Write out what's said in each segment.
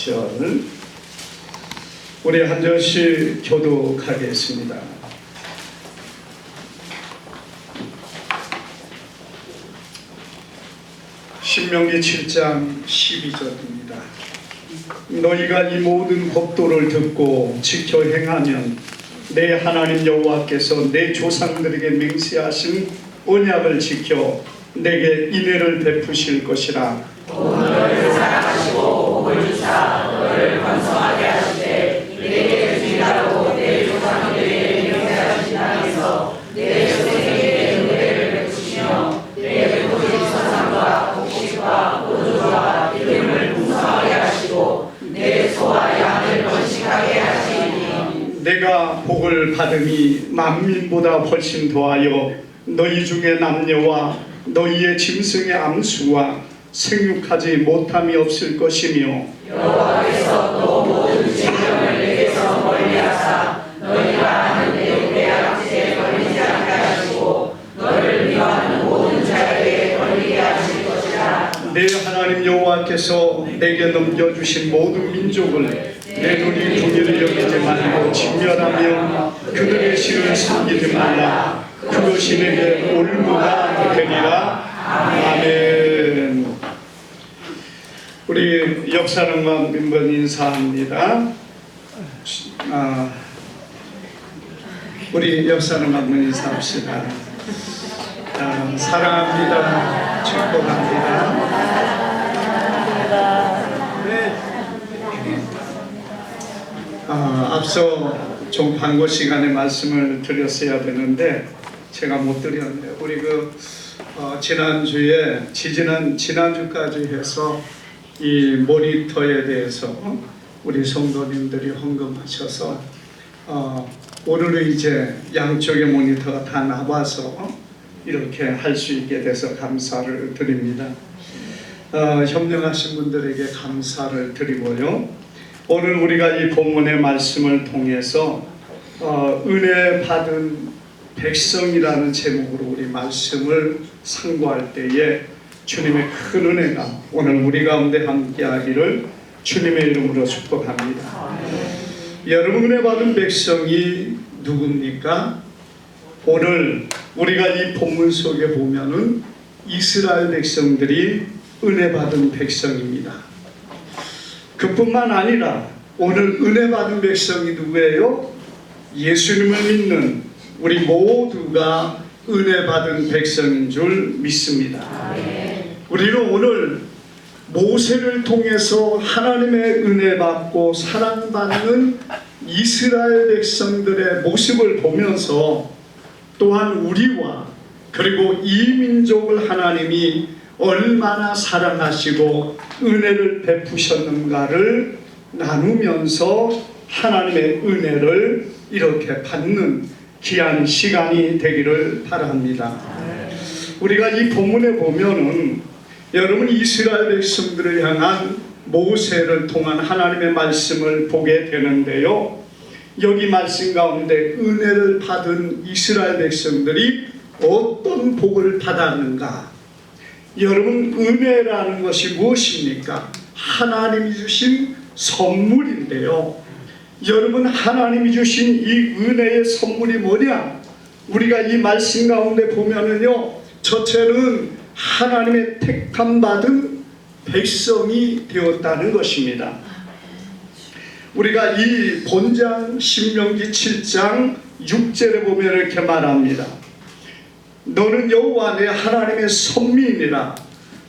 6절 우리 한 절씩 교독하겠습니다. 신명기 7장 12절입니다. 너희가 이 모든 법도를 듣고 지켜 행하면 내 하나님 여호와께서 내 조상들에게 맹세하신 언약을 지켜 내게 인애를 베푸실 것이라. 너를 사랑하시고 복을 주사 너를 번성하게 하시되 내게 주의하고 내 조상들에게 맹세하신 땅에서 내 조상에게 은혜를 베푸시며 내 백성의 선함과 복식과 보조와 이름을 풍성하게 하시고 내 소와 양을 번식하게 하시니 내가 복을 받음이 만민보다 훨씬 더하여 너희 중에 남녀와 너희의 짐승의 암수와 생육하지 못함이 없을 것이며 여호와께서 또 모든 질병을 내게서 멀리하사 너희가 하는 내 악지에 걸리지 않게 하시고 너를 미워하는 모든 자에게 걸리게 하실 것이라. 내 하나님 여호와께서 내게 넘겨주신 모든 민족을 내 눈이 두기를 여기지 말고 진멸하며 그들의 신을 섬기지 말라. 그것이 내게 올무가 되리라. 아멘. 우리 역사랑과 멤버 인사합니다. 우리 역사랑과 인사합시다. 사랑합니다. 축복합니다. 앞서 좀 광고 시간에 말씀을 드렸어야 되는데 제가 못 드렸네요. 우리 지난주까지 해서 이 모니터에 대해서 우리 성도님들이 헌금하셔서 오늘은 이제 양쪽의 모니터가 다 나와서 이렇게 할 수 있게 돼서 감사를 드립니다. 협력하신 분들에게 감사를 드리고요. 오늘 우리가 이 본문의 말씀을 통해서 은혜 받은 백성이라는 제목으로 우리 말씀을 상고할 때에 주님의 큰 은혜가 오늘 우리 가운데 함께하기를 주님의 이름으로 축복합니다. 여러분, 은혜 받은 백성이 누굽니까? 오늘 우리가 이 본문 속에 보면은 이스라엘 백성들이 은혜 받은 백성입니다. 그뿐만 아니라 오늘 은혜 받은 백성이 누구예요? 예수님을 믿는 우리 모두가 은혜 받은 백성인 줄 믿습니다. 우리는 오늘 모세를 통해서 하나님의 은혜 받고 사랑받는 이스라엘 백성들의 모습을 보면서 또한 우리와 그리고 이 민족을 하나님이 얼마나 사랑하시고 은혜를 베푸셨는가를 나누면서 하나님의 은혜를 이렇게 받는 귀한 시간이 되기를 바랍니다. 우리가 이 본문에 보면은 여러분 이스라엘 백성들을 향한 모세를 통한 하나님의 말씀을 보게 되는데요. 여기 말씀 가운데 은혜를 받은 이스라엘 백성들이 어떤 복을 받았는가? 여러분, 은혜라는 것이 무엇입니까? 하나님이 주신 선물인데요. 여러분, 하나님이 주신 이 은혜의 선물이 뭐냐? 우리가 이 말씀 가운데 보면은요, 첫째는 하나님의 택함 받은 백성이 되었다는 것입니다. 우리가 이 본장 신명기 7장 6절에 보면 이렇게 말합니다. 너는 여호와 내 하나님의 선민이라.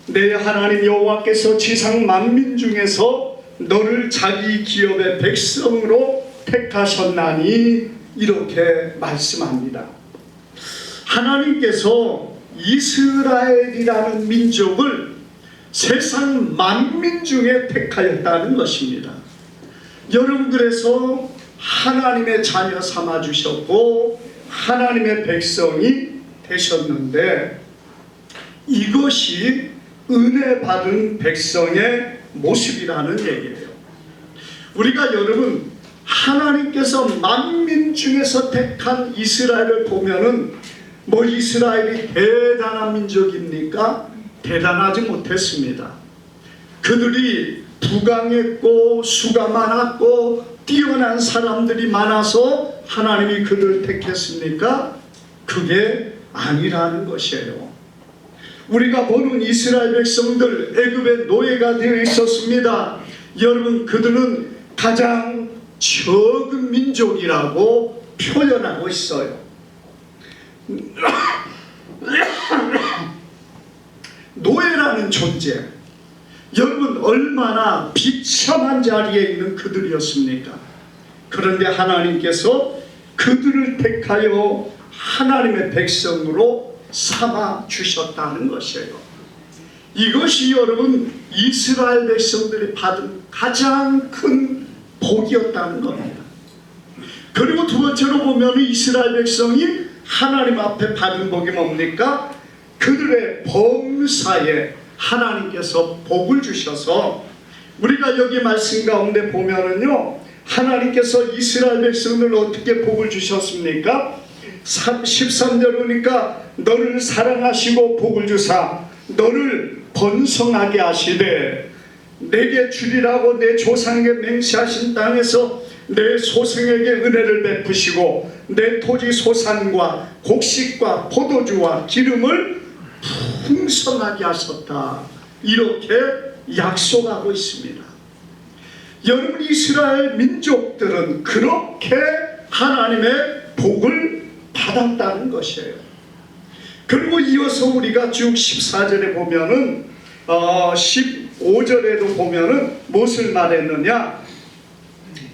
내 하나님 여호와께서 지상 만민 중에서 너를 자기 기업의 백성으로 택하셨나니, 이렇게 말씀합니다. 하나님께서 이스라엘이라는 민족을 세상 만민 중에 택하였다는 것입니다. 여러분, 그래서 하나님의 자녀 삼아주셨고 하나님의 백성이 되셨는데, 이것이 은혜 받은 백성의 모습이라는 얘기예요. 우리가 여러분, 하나님께서 만민 중에서 택한 이스라엘을 보면은 뭐 이스라엘이 대단한 민족입니까? 대단하지 못했습니다. 그들이 부강했고 수가 많았고 뛰어난 사람들이 많아서 하나님이 그들을 택했습니까? 그게 아니라는 것이에요. 우리가 보는 이스라엘 백성들 애굽의 노예가 되어 있었습니다. 여러분, 그들은 가장 적은 민족이라고 표현하고 있어요. 노예라는 존재, 여러분 얼마나 비참한 자리에 있는 그들이었습니까? 그런데 하나님께서 그들을 택하여 하나님의 백성으로 삼아 주셨다는 것이에요. 이것이 여러분 이스라엘 백성들이 받은 가장 큰 복이었다는 겁니다. 그리고 두 번째로 보면 이스라엘 백성이 하나님 앞에 받은 복이 뭡니까? 그들의 범사에 하나님께서 복을 주셔서, 우리가 여기 말씀 가운데 보면은요, 하나님께서 이스라엘 백성들 어떻게 복을 주셨습니까? 13절에 보니까 너를 사랑하시고 복을 주사 너를 번성하게 하시되 내게 주리라고 내 조상에게 맹세하신 땅에서 내 소생에게 은혜를 베푸시고 내 토지 소산과 곡식과 포도주와 기름을 풍성하게 하셨다. 이렇게 약속하고 있습니다. 여러분, 이스라엘 민족들은 그렇게 하나님의 복을 받았다는 것이에요. 그리고 이어서 우리가 쭉 14절에 보면은 15절에도 보면은 무엇을 말했느냐?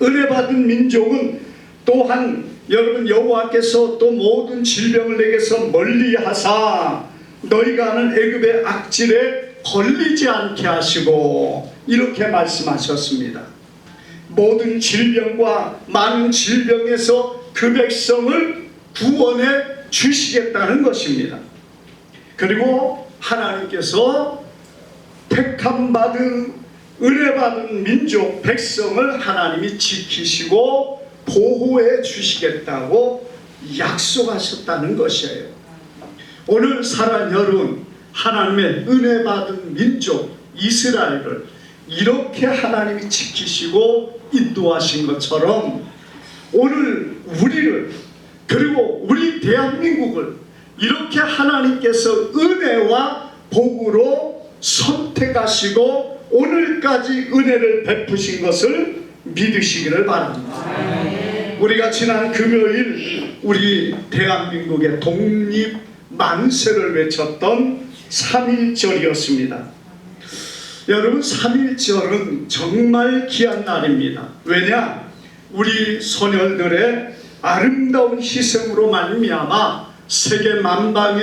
은혜 받은 민족은 또한 여러분 여호와께서 또 모든 질병을 내게서 멀리하사 너희가 하는 애굽의 악질에 걸리지 않게 하시고, 이렇게 말씀하셨습니다. 모든 질병과 많은 질병에서 그 백성을 구원해 주시겠다는 것입니다. 그리고 하나님께서 택함받은 은혜받은 민족 백성을 하나님이 지키시고 보호해 주시겠다고 약속하셨다는 것이에요. 오늘 사랑 여러분, 하나님의 은혜받은 민족 이스라엘을 이렇게 하나님이 지키시고 인도하신 것처럼 오늘 우리를, 그리고 우리 대한민국을 이렇게 하나님께서 은혜와 복으로 선택하시고 오늘까지 은혜를 베푸신 것을 믿으시기를 바랍니다. 우리가 지난 금요일 우리 대한민국의 독립 만세를 외쳤던 3.1절이었습니다. 여러분, 3.1절은 정말 귀한 날입니다. 왜냐? 우리 소녀들의 아름다운 희생으로 말미암아 세계 만방에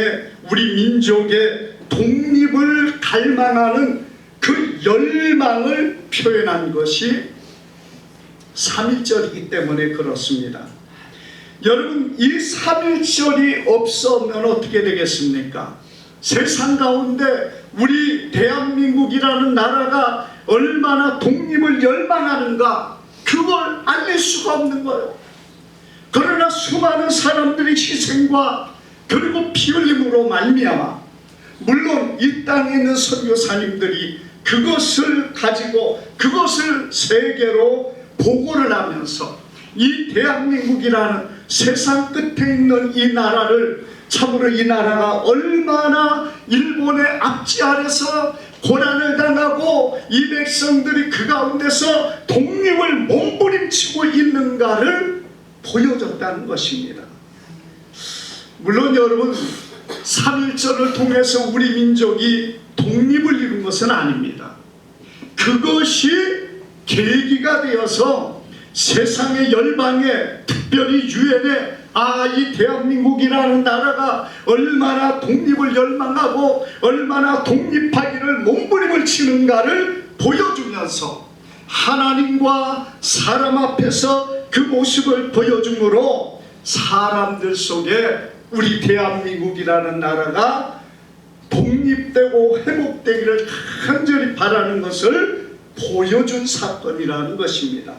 우리 민족의 독립을 갈망하는 그 열망을 표현한 것이 3.1절이기 때문에 그렇습니다. 여러분, 이 3.1절이 없으면 어떻게 되겠습니까? 세상 가운데 우리 대한민국이라는 나라가 얼마나 독립을 열망하는가, 그걸 알릴 수가 없는 거예요. 그러나 수많은 사람들의 희생과 그리고 피 흘림으로 말미암아, 물론 이 땅에 있는 선교사님들이 그것을 가지고 그것을 세계로 보고를 하면서 이 대한민국이라는 세상 끝에 있는 이 나라를, 참으로 이 나라가 얼마나 일본의 압제 아래서 고난을 당하고 이 백성들이 그 가운데서 독립을 몸부림치고 있는가를 보여줬다는 것입니다. 물론 여러분, 3.1절을 통해서 우리 민족이 독립을 이룬 것은 아닙니다. 그것이 계기가 되어서 세상의 열방에, 특별히 유엔에 이 대한민국이라는 나라가 얼마나 독립을 열망하고 얼마나 독립하기를 몸부림을 치는가를 보여주면서 하나님과 사람 앞에서 그 모습을 보여줌으로 사람들 속에 우리 대한민국이라는 나라가 독립되고 회복되기를 간절히 바라는 것을 보여준 사건이라는 것입니다.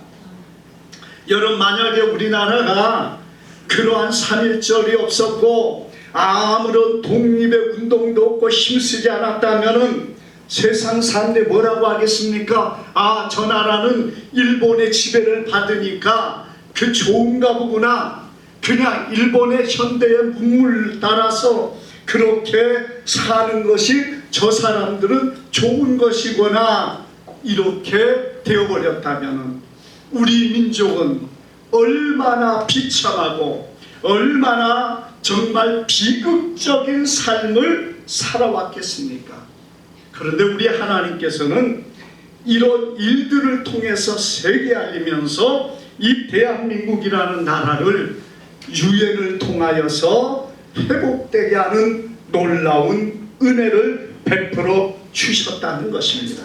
여러분, 만약에 우리나라가 그러한 3.1절이 없었고 아무런 독립의 운동도 없고 힘쓰지 않았다면 세상 사람들 뭐라고 하겠습니까? 아, 저 나라는 일본의 지배를 받으니까 그 좋은가 보구나. 그냥 일본의 현대의 문물 따라서 그렇게 사는 것이 저 사람들은 좋은 것이구나. 이렇게 되어버렸다면 우리 민족은 얼마나 비참하고 얼마나 정말 비극적인 삶을 살아왔겠습니까? 그런데 우리 하나님께서는 이런 일들을 통해서 세계 알리면서 이 대한민국이라는 나라를 유엔을 통하여서 회복되게 하는 놀라운 은혜를 베풀어 주셨다는 것입니다.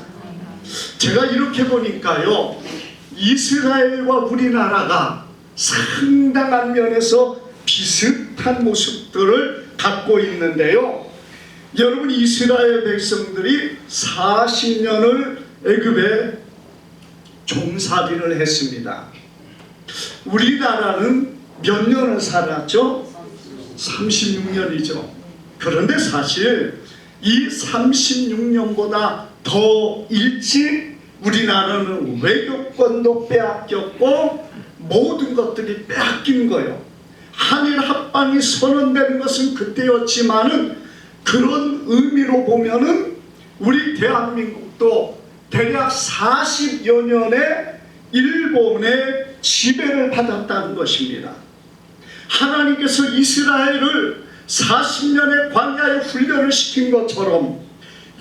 제가 이렇게 보니까요, 이스라엘과 우리나라가 상당한 면에서 비슷한 모습들을 갖고 있는데요. 여러분, 이스라엘 백성들이 40년을 애굽에 종살이를 했습니다. 우리나라는 몇 년을 살았죠? 36년이죠. 그런데 사실 이 36년보다 더 일찍 우리나라는 외교권도 빼앗겼고 모든 것들이 빼앗긴 거예요. 한일 합방이 선언된 것은 그때였지만은 그런 의미로 보면은 우리 대한민국도 대략 40여 년의 일본의 지배를 받았다는 것입니다. 하나님께서 이스라엘을 40년의 광야에 훈련을 시킨 것처럼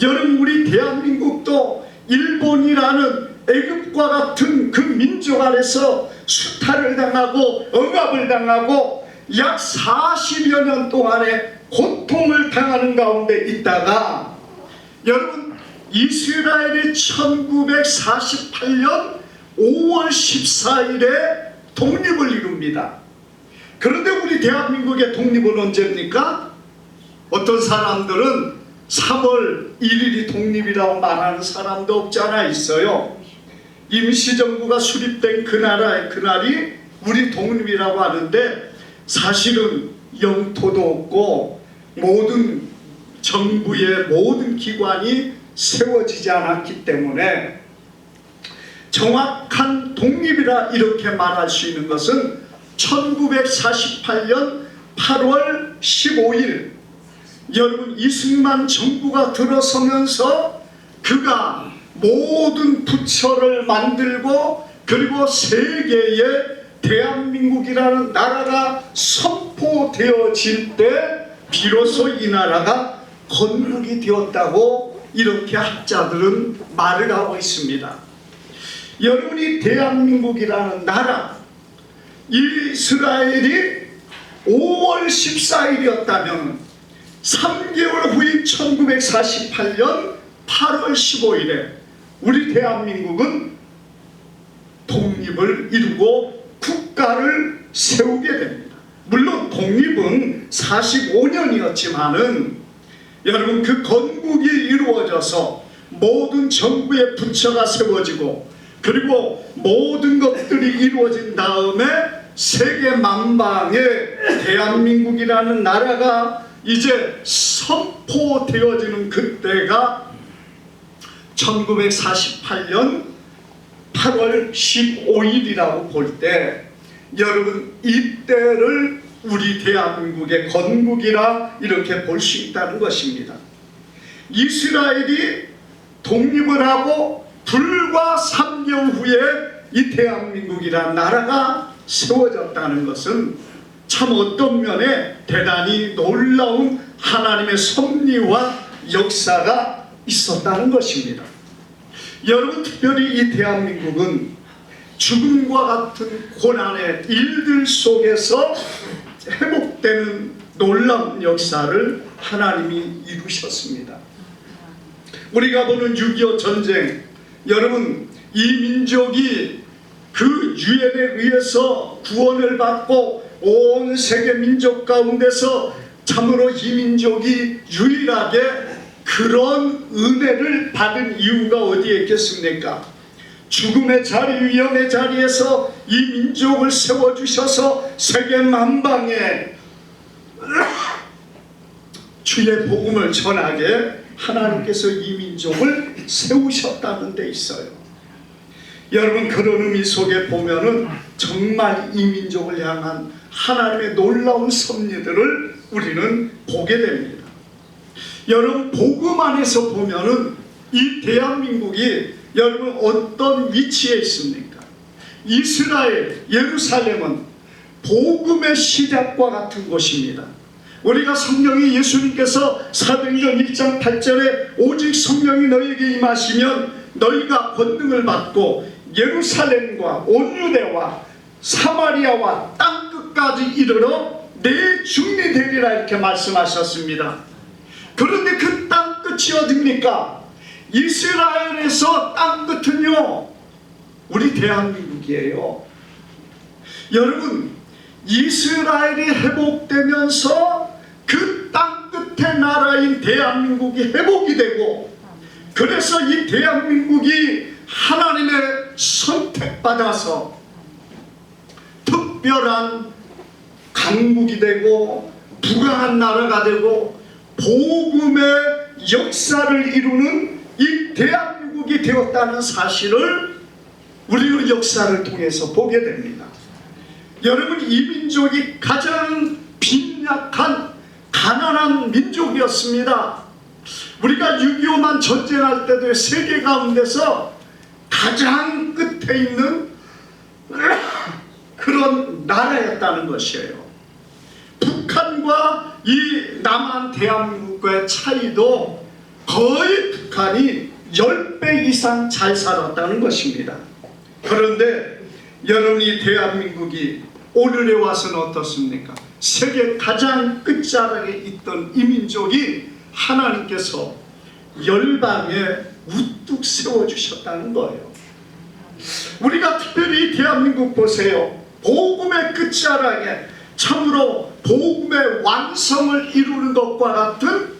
여러분, 우리 대한민국도 일본이라는 애굽과 같은 그 민족 아래서 수탈을 당하고 억압을 당하고 약 40여 년 동안의 고통을 당하는 가운데 있다가 여러분, 이스라엘이 1948년 5월 14일에 독립을 이룹니다. 그런데 우리 대한민국의 독립은 언제입니까? 어떤 사람들은 3월 1일이 독립이라고 말하는 사람도 없지 않아 있어요. 임시정부가 수립된 그날이 우리 독립이라고 하는데 사실은 영토도 없고 모든 정부의 모든 기관이 세워지지 않았기 때문에 정확한 독립이라 이렇게 말할 수 있는 것은 1948년 8월 15일 여러분, 이승만 정부가 들어서면서 그가 모든 부처를 만들고 그리고 세계에 대한민국이라는 나라가 선포되어질 때 비로소 이 나라가 건국이 되었다고 이렇게 학자들은 말을 하고 있습니다. 여러분이 대한민국이라는 나라, 이스라엘이 5월 14일이었다면 3개월 후인 1948년 8월 15일에 우리 대한민국은 독립을 이루고 국가를 세우게 됩니다. 물론 독립은 45년이었지만은 여러분, 그 건국이 이루어져서 모든 정부의 부처가 세워지고 그리고 모든 것들이 이루어진 다음에 세계 만방에 대한민국이라는 나라가 이제 선포되어지는 그때가 1948년 8월 15일이라고 볼 때 여러분, 이때를 우리 대한민국의 건국이라 이렇게 볼 수 있다는 것입니다. 이스라엘이 독립을 하고 불과 3개월 후에 이 대한민국이라는 나라가 세워졌다는 것은 참 어떤 면에 대단히 놀라운 하나님의 섭리와 역사가 있었다는 것입니다. 여러분, 특별히 이 대한민국은 죽음과 같은 고난의 일들 속에서 회복되는 놀라운 역사를 하나님이 이루셨습니다. 우리가 보는 6.25 전쟁, 여러분, 이 민족이 그 유엔에 의해서 구원을 받고 온 세계 민족 가운데서 참으로 이 민족이 유일하게 그런 은혜를 받은 이유가 어디에 있겠습니까? 죽음의 자리, 위험의 자리에서 이 민족을 세워주셔서 세계 만방에 주의 복음을 전하게 하나님께서 이 민족을 세우셨다는 데 있어요. 여러분, 그런 의미 속에 보면은 정말 이 민족을 향한 하나님의 놀라운 섭리들을 우리는 보게 됩니다. 여러분, 복음 안에서 보면은 이 대한민국이 여러분 어떤 위치에 있습니까? 이스라엘, 예루살렘은 복음의 시작과 같은 곳입니다. 우리가 성령이 예수님께서 사도행전 1장 8절에 오직 성령이 너희에게 임하시면 너희가 권능을 받고 예루살렘과 온 유대와 사마리아와 땅끝까지 이르러 내 증인이 되리라 이렇게 말씀하셨습니다. 그런데 그 땅끝이 어디입니까? 이스라엘에서 땅끝은요 우리 대한민국이에요. 여러분, 이스라엘이 회복되면서 그 땅끝의 나라인 대한민국이 회복이 되고, 그래서 이 대한민국이 하나님의 선택받아서 특별한 강국이 되고 부강한 나라가 되고 복음의 역사를 이루는 이 대한민국이 되었다는 사실을 우리는 역사를 통해서 보게 됩니다. 여러분, 이 민족이 가장 빈약한 가난한 민족이었습니다. 우리가 6.25만 전쟁할 때도 세계 가운데서 가장 끝에 있는 그런 나라였다는 것이에요. 북한과 이 남한 대한민국과의 차이도 거의 북한이 10배 이상 잘 살았다는 것입니다. 그런데 여러분이 대한민국이 오늘에 와서는 어떻습니까? 세계 가장 끝자락에 있던 이 민족이 하나님께서 열방에 우뚝 세워주셨다는 거예요. 우리가 특별히 대한민국 보세요. 복음의 끝자락에 참으로 복음의 완성을 이루는 것과 같은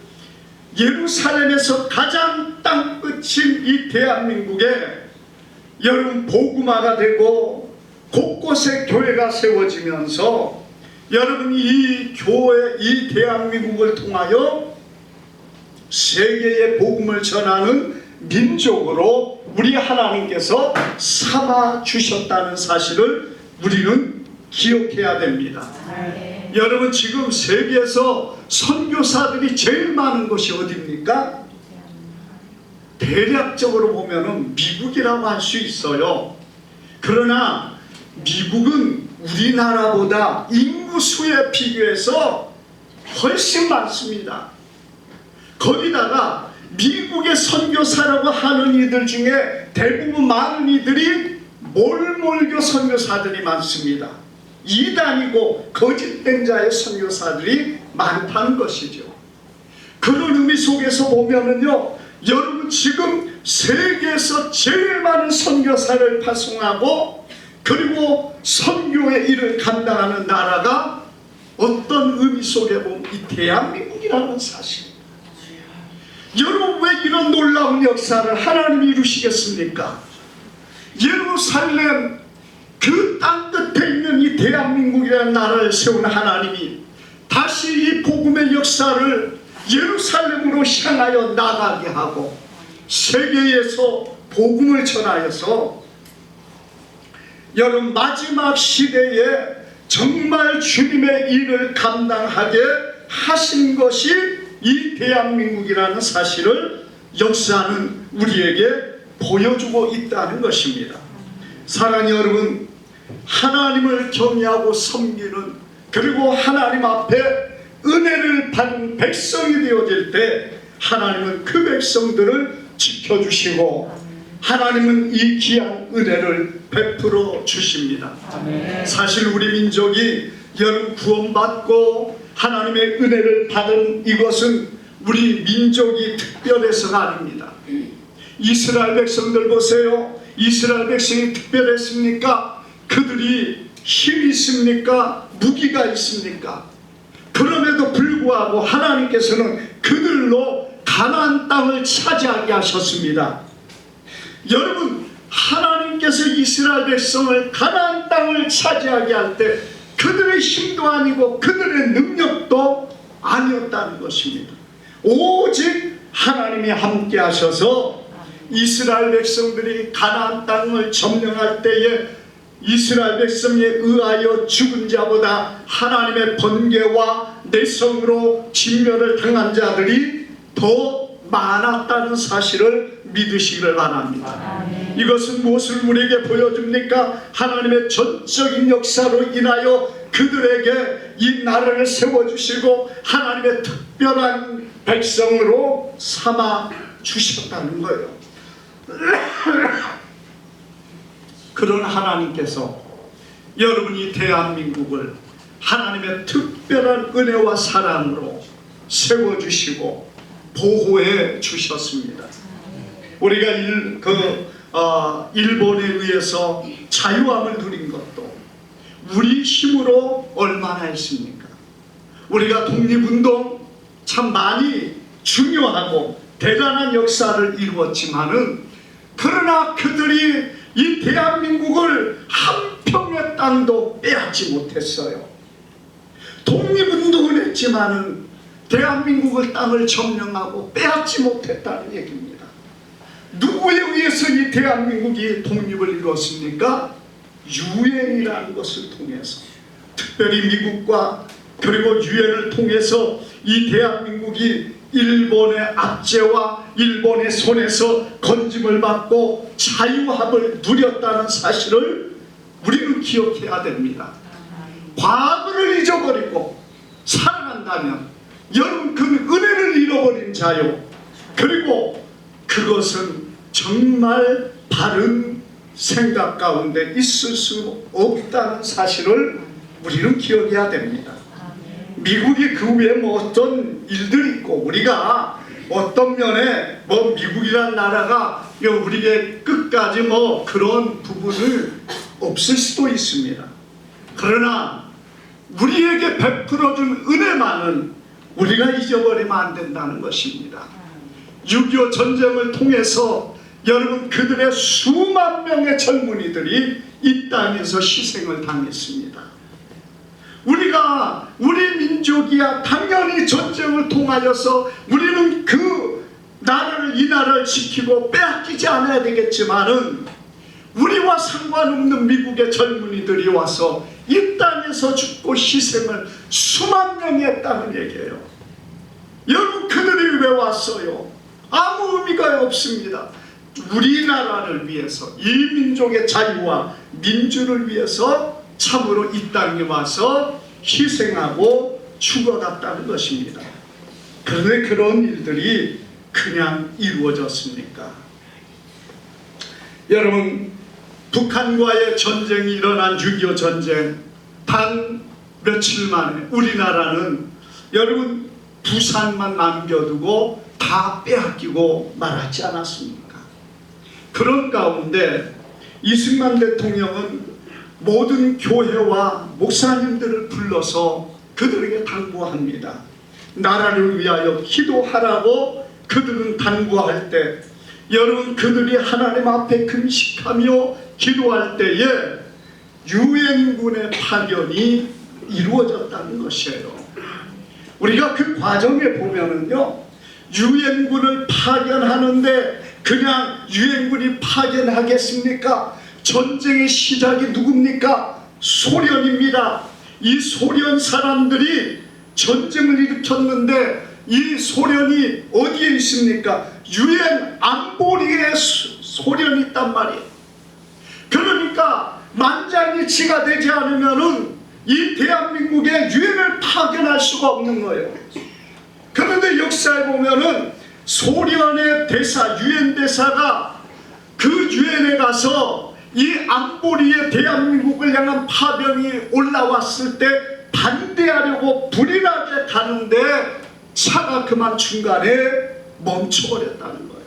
예루살렘에서 가장 땅끝인 이 대한민국에 여러분 복음화가 되고 곳곳에 교회가 세워지면서 여러분 이 교회, 이 대한민국을 통하여 세계의 복음을 전하는 민족으로 우리 하나님께서 삼아 주셨다는 사실을 우리는 기억해야 됩니다. 여러분, 지금 세계에서 선교사들이 제일 많은 곳이 어디입니까? 대략적으로 보면은 미국이라고 할 수 있어요. 그러나 미국은 우리나라보다 인구수에 비교해서 훨씬 많습니다. 거기다가 미국의 선교사라고 하는 이들 중에 대부분 많은 이들이 몰몰교 선교사들이 많습니다. 이단이고 거짓된 자의 선교사들이 많다는 것이죠. 그런 의미 속에서 보면은요, 여러분 지금 세계에서 제일 많은 선교사를 파송하고 그리고 선교의 일을 감당하는 나라가 어떤 의미 속에 보면 이 대한민국이라는 사실. 여러분, 왜 이런 놀라운 역사를 하나님이 이루시겠습니까? 예루살렘 그 땅끝에 있는 이 대한민국이라는 나라를 세운 하나님이 다시 이 복음의 역사를 예루살렘으로 향하여 나가게 하고 세계에서 복음을 전하여서 여러분 마지막 시대에 정말 주님의 일을 감당하게 하신 것이 이 대한민국이라는 사실을 역사는 우리에게 보여주고 있다는 것입니다. 사랑하는 여러분, 하나님을 경외하고 섬기는 그리고 하나님 앞에 은혜를 받은 백성이 되어질 때 하나님은 그 백성들을 지켜주시고 하나님은 이 귀한 은혜를 베풀어 주십니다. 사실 우리 민족이 여러분 구원받고 하나님의 은혜를 받은 이것은 우리 민족이 특별해서가 아닙니다. 이스라엘 백성들 보세요. 이스라엘 백성이 특별했습니까? 그들이 힘이 있습니까? 무기가 있습니까? 그럼에도 불구하고 하나님께서는 그들로 가나안 땅을 차지하게 하셨습니다. 여러분, 하나님께서 이스라엘 백성을 가나안 땅을 차지하게 할 때 그들의 힘도 아니고 그들의 능력도 아니었다는 것입니다. 오직 하나님이 함께 하셔서 이스라엘 백성들이 가나안 땅을 점령할 때에 이스라엘 백성에 의하여 죽은 자보다 하나님의 번개와 내성으로 진멸을 당한 자들이 더 많았다는 사실을 믿으시기를 바랍니다. 이것은 무엇을 우리에게 보여줍니까? 하나님의 전적인 역사로 인하여 그들에게 이 나라를 세워주시고 하나님의 특별한 백성으로 삼아 주셨다는 거예요. 그런 하나님께서 여러분이 대한민국을 하나님의 특별한 은혜와 사랑으로 세워주시고 보호해 주셨습니다. 우리가 일본에 의해서 자유함을 누린 것도 우리 힘으로 얼마나 했습니까? 우리가 독립운동 참 많이 중요하고 대단한 역사를 이루었지만은 그러나 그들이 이 대한민국을 한 평의 땅도 빼앗지 못했어요. 독립운동을 했지만은 대한민국의 땅을 점령하고 빼앗지 못했다는 얘기입니다. 누구에 의해서 이 대한민국이 독립을 이루었습니까? 유엔이라는 것을 통해서, 특별히 미국과 그리고 유엔을 통해서 이 대한민국이 일본의 압제와 일본의 손에서 건짐을 받고 자유함을 누렸다는 사실을 우리는 기억해야 됩니다. 과거를 잊어버리고 살아간다면 여러분 그 은혜를 잃어버린 자요. 그리고 그것은 정말 바른 생각 가운데 있을 수 없다는 사실을 우리는 기억해야 됩니다. 미국이 그 외에 어떤 일들이 있고 우리가 어떤 면에 미국이란 나라가 우리에게 끝까지 그런 부분을 없을 수도 있습니다. 그러나 우리에게 베풀어준 은혜만은 우리가 잊어버리면 안 된다는 것입니다. 6.25 전쟁을 통해서 여러분 그들의 수만 명의 젊은이들이 이 땅에서 희생을 당했습니다. 우리 민족이야 당연히 전쟁을 통하여서 우리는 이 나라를 지키고 빼앗기지 않아야 되겠지만은 우리와 상관없는 미국의 젊은이들이 와서 이 땅에서 죽고 희생을 수만 명이 했다는 얘기예요. 여러분 그들이 왜 왔어요? 아무 의미가 없습니다. 우리나라를 위해서, 이 민족의 자유와 민주를 위해서 참으로 이 땅에 와서 희생하고 죽어갔다는 것입니다. 그런데 그런 일들이 그냥 이루어졌습니까? 여러분 북한과의 전쟁이 일어난 6.25 전쟁 단 며칠 만에 우리나라는 여러분 부산만 남겨두고 다 빼앗기고 말았지 않았습니까? 그런 가운데 이승만 대통령은 모든 교회와 목사님들을 불러서 그들에게 당부합니다. 나라를 위하여 기도하라고 그들은 당부할 때 여러분 그들이 하나님 앞에 금식하며 기도할 때에 유엔군의 파견이 이루어졌다는 것이에요. 우리가 그 과정에 보면은요, 유엔군을 파견하는데 그냥 유엔군이 파견하겠습니까? 전쟁의 시작이 누굽니까? 소련입니다. 이 소련 사람들이 전쟁을 일으켰는데 이 소련이 어디에 있습니까? 유엔 안보리에 소련이 있단 말이에요. 그러니까 만장일치가 되지 않으면은 이 대한민국에 유엔을 파견할 수가 없는 거예요. 그런데 역사에 보면은 소련의 대사, 유엔 대사가 그 유엔에 가서 이 안보리에 대한민국을 향한 파병이 올라왔을 때 반대하려고 불이 나게 가는데 차가 그만 중간에 멈춰버렸다는 거예요.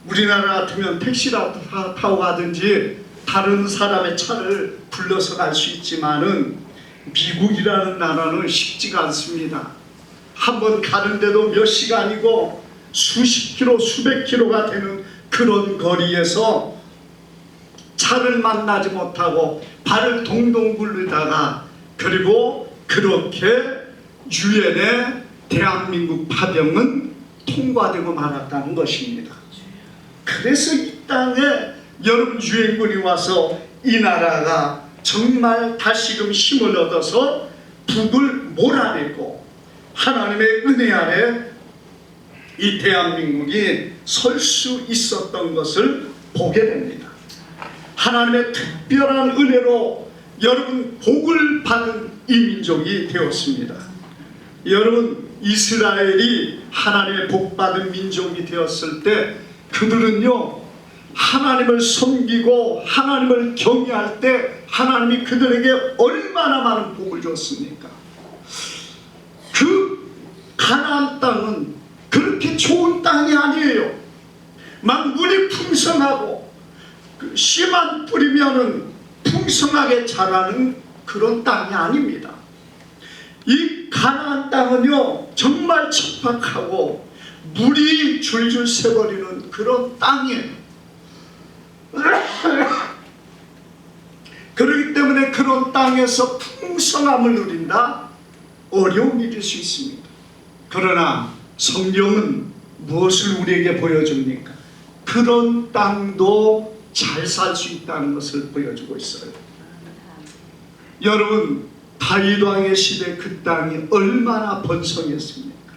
우리나라 같으면 택시라도 타고 가든지 다른 사람의 차를 불러서 갈 수 있지만은 미국이라는 나라는 쉽지가 않습니다. 한번 가는데도 몇 시간이고 수십 킬로 수백 킬로가 되는 그런 거리에서 차를 만나지 못하고 발을 동동 굴리다가 그리고 그렇게 유엔의 대한민국 파병은 통과되고 말았다는 것입니다. 그래서 이 땅에 여러분 유행군이 와서 이 나라가 정말 다시금 힘을 얻어서 북을 몰아내고 하나님의 은혜 아래 이 대한민국이 설 수 있었던 것을 보게 됩니다. 하나님의 특별한 은혜로 여러분 복을 받은 이 민족이 되었습니다. 여러분 이스라엘이 하나님의 복받은 민족이 되었을 때 그들은요 하나님을 섬기고 하나님을 경외할 때 하나님이 그들에게 얼마나 많은 복을 줬습니까? 그 가나안 땅은 그렇게 좋은 땅이 아니에요. 만물이 풍성하고 씨만 뿌리면은 풍성하게 자라는 그런 땅이 아닙니다. 이 가나안 땅은요 정말 척박하고 물이 줄줄 새버리는 그런 땅이에요. 그렇기 때문에 그런 땅에서 풍성함을 누린다 어려운 일일 수 있습니다. 그러나 성경은 무엇을 우리에게 보여줍니까? 그런 땅도 잘 살 수 있다는 것을 보여주고 있어요. 여러분 다윗 왕의 시대 그 땅이 얼마나 번성했습니까?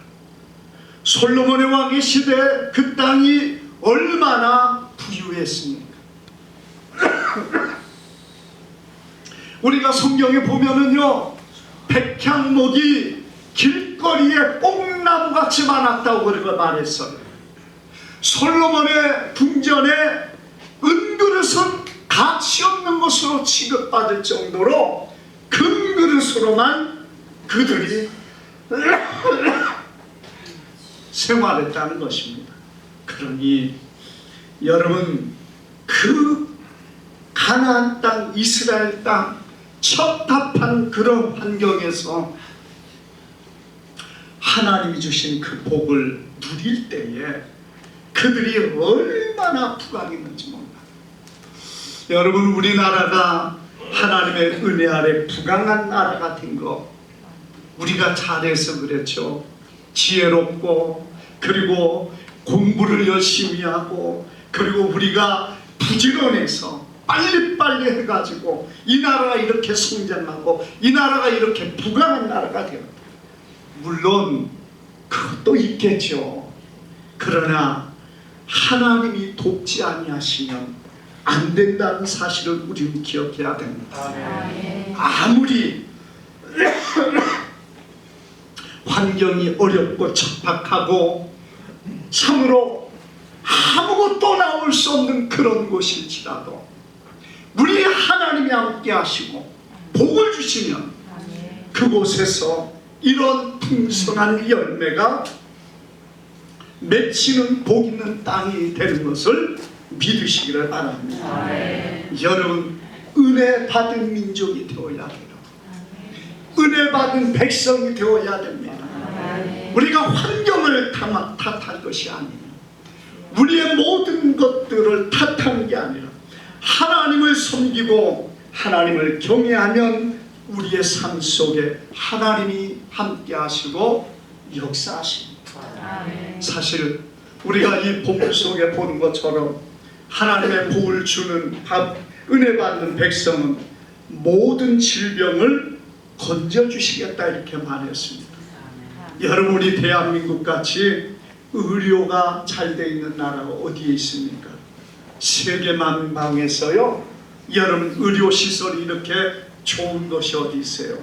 솔로몬의 왕의 시대 그 땅이 얼마나 부유했습니까? 우리가 성경에 보면은요 백향목이 길거리에 뽕나무같이 많았다고 그렇게 말했어요. 솔로몬의 궁전에 은그릇은 가치 없는 것으로 취급받을 정도로 금그릇으로만 그들이 생활했다는 것입니다. 그러니 여러분 그 가나안 땅 이스라엘 땅 척답한 그런 환경에서 하나님이 주신 그 복을 누릴 때에 그들이 얼마나 부강했는지 몰라요. 여러분 우리나라가 하나님의 은혜 아래 부강한 나라가 된 거 우리가 잘해서 그렇죠. 지혜롭고 그리고 공부를 열심히 하고 그리고 우리가 부지런해서 빨리빨리 해가지고 이 나라가 이렇게 성장하고 이 나라가 이렇게 부강한 나라가 되었다. 물론 그것도 있겠죠. 그러나 하나님이 돕지 아니하시면 안 된다는 사실을 우리는 기억해야 됩니다. 아무리 환경이 어렵고 척박하고 참으로 아무것도 나올 수 없는 그런 곳일지라도 우리 하나님이 함께 하시고 복을 주시면 그곳에서 이런 풍성한 열매가 맺히는 복 있는 땅이 되는 것을 믿으시기를 바랍니다. 여러분 은혜 받은 민족이 되어야 돼요. 은혜 받은 백성이 되어야 됩니다. 우리가 환경을 탓할 것이 아니에요. 우리의 모든 것들을 탓하는 게 아니라 하나님을 섬기고 하나님을 경외하면 우리의 삶 속에 하나님이 함께 하시고 역사하십니다. 사실 우리가 이 복음 속에 보는 것처럼 하나님의 복을 주는 은혜 받는 백성은 모든 질병을 건져주시겠다 이렇게 말했습니다. 여러분 우리 대한민국 같이 의료가 잘 돼 있는 나라가 어디에 있습니까? 세계 만방에서요 여러분 의료시설이 이렇게 좋은 것이 어디 있어요?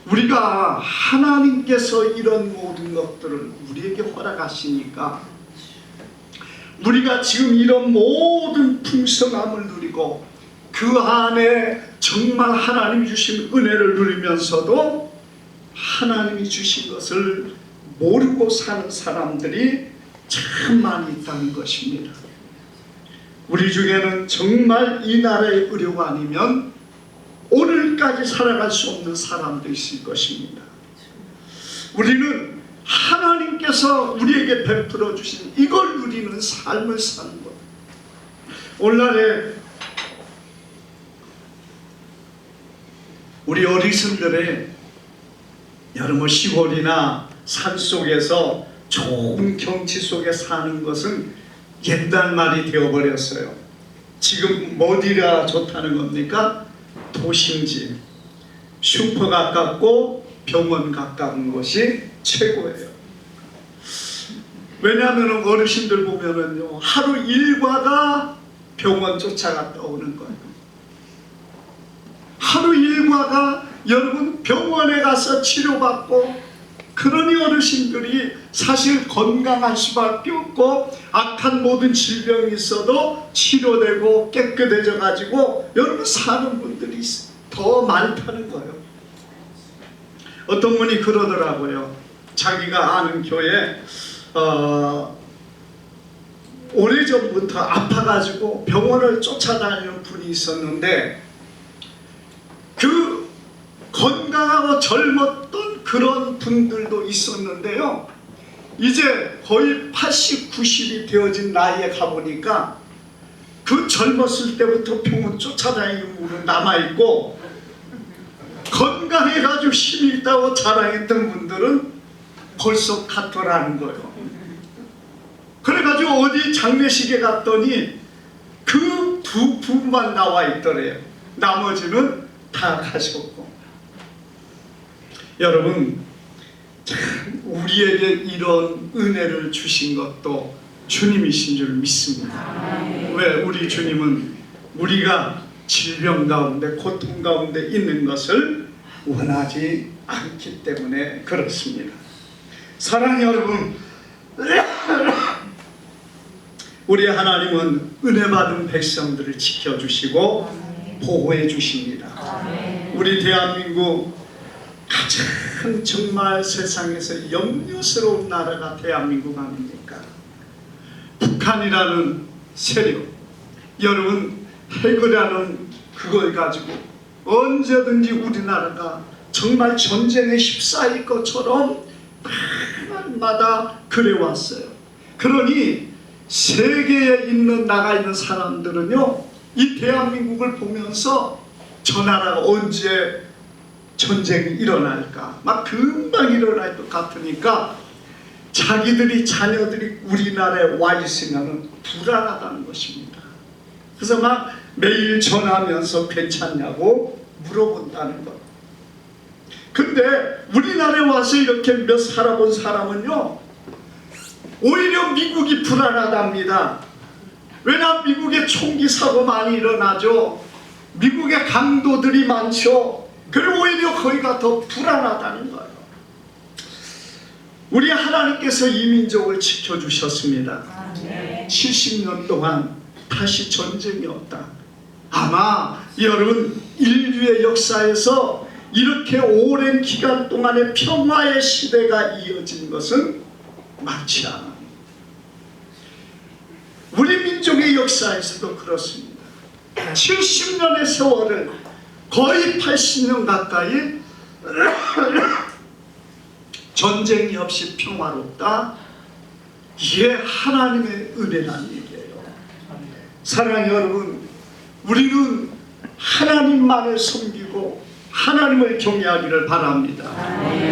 우리가 하나님께서 이런 모든 것들을 우리에게 허락하시니까 우리가 지금 이런 모든 풍성함을 누리고 그 안에 정말 하나님이 주신 은혜를 누리면서도 하나님이 주신 것을 모르고 사는 사람들이 참 많이 있다는 것입니다. 우리 중에는 정말 이 나라의 의료가 아니면 오늘까지 살아갈 수 없는 사람도 있을 것입니다. 우리는 하나님께서 우리에게 베풀어 주신 이걸 누리는 삶을 사는 것. 오늘날에 우리 어르신들의 여러분 시골이나 산속에서 좋은 경치 속에 사는 것은 옛날 말이 되어버렸어요. 지금 어디가 좋다는 겁니까? 도심지, 슈퍼 가깝고 병원 가까운 곳이 최고예요. 왜냐하면 어르신들 보면은요, 하루 일과가 병원 쫓아갔다 오는 거예요. 하루 일과가 여러분 병원에 가서 치료받고, 그러니 어르신들이 사실 건강할 수밖에 없고 악한 모든 질병이 있어도 치료되고 깨끗해져 가지고 여러분 사는 분들이 더 많다는 거예요. 어떤 분이 그러더라고요. 자기가 아는 교회 오래전부터 아파가지고 병원을 쫓아다니는 분이 있었는데, 그 건강하고 젊었던 그런 분들도 있었는데요, 이제 거의 80, 90이 되어진 나이에 가보니까 그 젊었을 때부터 병원 쫓아다니는 분은 남아있고, 건강해가지고 힘이 있다고 자랑했던 분들은 벌써 갔더라는 거예요. 그래가지고 어디 장례식에 갔더니 그 두 분만 나와 있더래요. 나머지는 다 가셨고. 여러분, 참 우리에게 이런 은혜를 주신 것도 주님이신 줄 믿습니다. 왜? 우리 주님은 우리가 질병 가운데 고통 가운데 있는 것을 원하지 않기 때문에 그렇습니다. 사랑하는 여러분, 우리 하나님은 은혜 받은 백성들을 지켜주시고 보호해 주십니다. 우리 대한민국 가장 정말 세상에서 염려스러운 나라가 대한민국 아닙니까? 북한이라는 세력, 여러분 핵이라는 그걸 가지고 언제든지 우리나라가 정말 전쟁에 휩싸일 것처럼 날마다 그래왔어요. 그러니 세계에 있는 나가 있는 사람들은요, 이 대한민국을 보면서 저 나라가 언제 전쟁이 일어날까, 막 금방 일어날 것 같으니까 자기들이 자녀들이 우리나라에 와 있으면 불안하다는 것입니다. 그래서 막 매일 전화하면서 괜찮냐고 물어본다는 것. 근데 우리나라에 와서 이렇게 몇 살아본 사람은요, 오히려 미국이 불안하답니다. 왜냐하면 미국에 총기 사고 많이 일어나죠. 미국에 강도들이 많죠. 그리고 오히려 거기가 더 불안하다는 거예요. 우리 하나님께서 이 민족을 지켜주셨습니다. 70년 동안 다시 전쟁이 없다. 아마 여러분 인류의 역사에서 이렇게 오랜 기간 동안의 평화의 시대가 이어진 것은 많지 않아요. 우리 민족의 역사에서도 그렇습니다. 70년의 세월을 거의 80년 가까이 전쟁이 없이 평화롭다. 이게 하나님의 은혜라는 얘기예요. 사랑하는 여러분, 우리는 하나님만을 섬기고 하나님을 경외하기를 바랍니다.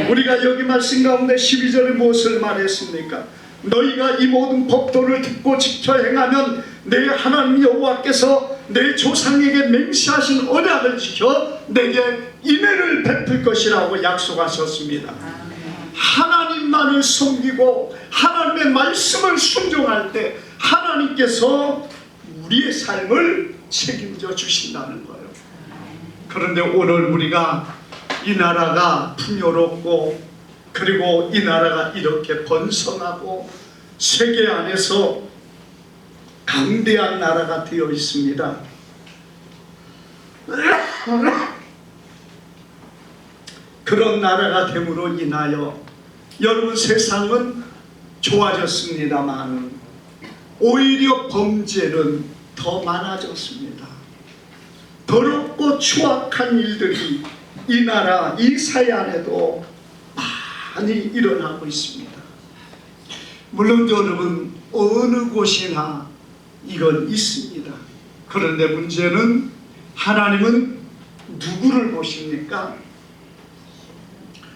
우리가 여기 말씀 가운데 12절에 무엇을 말했습니까? 너희가 이 모든 법도를 듣고 지켜 행하면 내 하나님 여호와께서 내 조상에게 맹세하신 언약을 지켜 내게 인애를 베풀 것이라고 약속하셨습니다. 하나님만을 섬기고 하나님의 말씀을 순종할 때 하나님께서 우리의 삶을 책임져 주신다는 거예요. 그런데 오늘 우리가 이 나라가 풍요롭고, 그리고 이 나라가 이렇게 번성하고 세계 안에서 강대한 나라가 되어 있습니다. 그런 나라가 됨으로 인하여 여러분 세상은 좋아졌습니다만 오히려 범죄는 더 많아졌습니다. 더럽고 추악한 일들이 이 나라, 이 사회 안에도 많이 일어나고 있습니다. 물론 여러분 어느 곳이나 이건 있습니다. 그런데 문제는 하나님은 누구를 보십니까?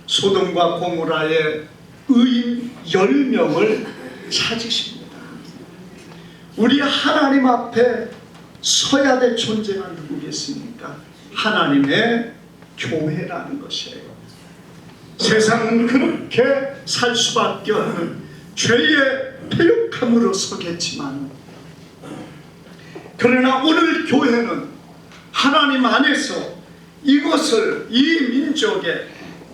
소돔과 고모라의 의인 10명을 찾으십니다. 우리 하나님 앞에 서야 될 존재가 누구겠습니까? 하나님의 교회라는 것이에요. 세상은 그렇게 살 수밖에 없는 죄의 패역함으로 서겠지만, 그러나 오늘 교회는 하나님 안에서 이것을, 이 민족의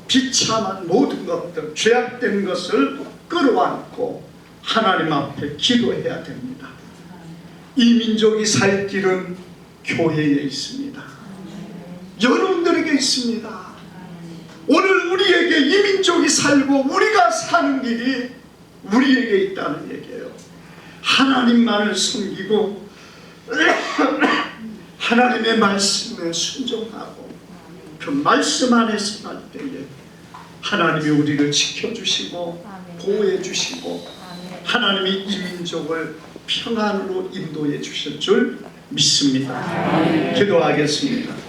비참한 모든 것들, 죄악된 것을 끌어안고 하나님 앞에 기도해야 됩니다. 이 민족이 살 길은 교회에 있습니다. 여러분들에게 있습니다. 오늘 우리에게 이 민족이 살고 우리가 사는 길이 우리에게 있다는 얘기예요. 하나님만을 섬기고 하나님의 말씀에 순종하고 그 말씀 안에서 갈 때에 하나님이 우리를 지켜주시고 보호해 주시고 하나님이 이 민족을 평안으로 인도해 주실 줄 믿습니다. 기도하겠습니다.